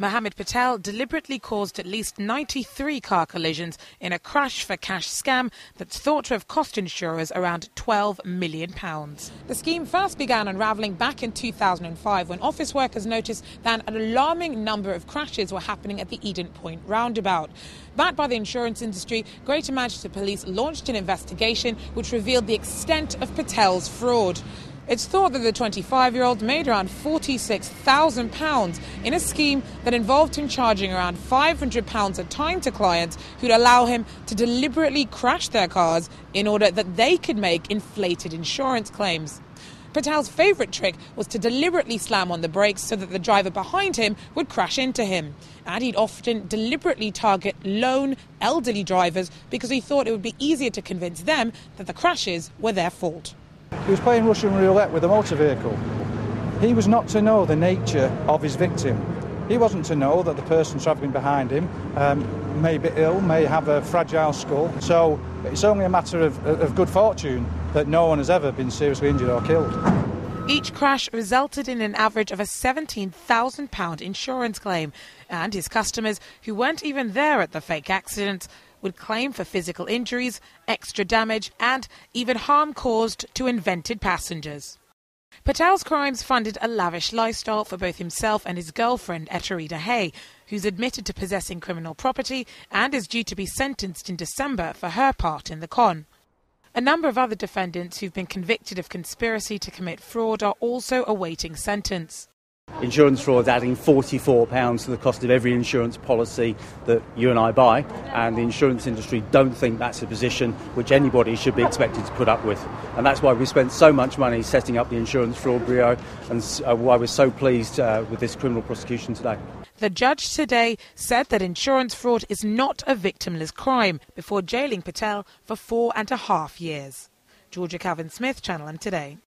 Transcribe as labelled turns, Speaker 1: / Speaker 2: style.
Speaker 1: Mohammed Patel deliberately caused at least 93 car collisions in a crash for cash scam that's thought to have cost insurers around £12 million. The scheme first began unravelling back in 2005 when office workers noticed that an alarming number of crashes were happening at the Eden Point roundabout. Backed by the insurance industry, Greater Manchester Police launched an investigation which revealed the extent of Patel's fraud. It's thought that the 25-year-old made around £46,000 in a scheme that involved him charging around £500 a time to clients who'd allow him to deliberately crash their cars in order that they could make inflated insurance claims. Patel's favourite trick was to deliberately slam on the brakes so that the driver behind him would crash into him. And he'd often deliberately target lone, elderly drivers because he thought it would be easier to convince them that the crashes were their fault.
Speaker 2: He was playing Russian roulette with a motor vehicle. He was not to know the nature of his victim. He wasn't to know that the person travelling behind him may be ill, may have a fragile skull. So it's only a matter of good fortune that no one has ever been seriously injured or killed.
Speaker 1: Each crash resulted in an average of a £17,000 insurance claim, and his customers, who weren't even there at the fake accident, would claim for physical injuries, extra damage and even harm caused to invented passengers. Patel's crimes funded a lavish lifestyle for both himself and his girlfriend, Eterida Hay, who's admitted to possessing criminal property and is due to be sentenced in December for her part in the con. A number of other defendants who've been convicted of conspiracy to commit fraud are also awaiting sentence.
Speaker 3: Insurance fraud is adding £44 to the cost of every insurance policy that you and I buy, and the insurance industry don't think that's a position which anybody should be expected to put up with. And that's why we spent so much money setting up the Insurance Fraud Bureau and why we're so pleased with this criminal prosecution today.
Speaker 1: The judge today said that insurance fraud is not a victimless crime before jailing Patel for 4.5 years. Georgia Calvin-Smith, Channel M Today.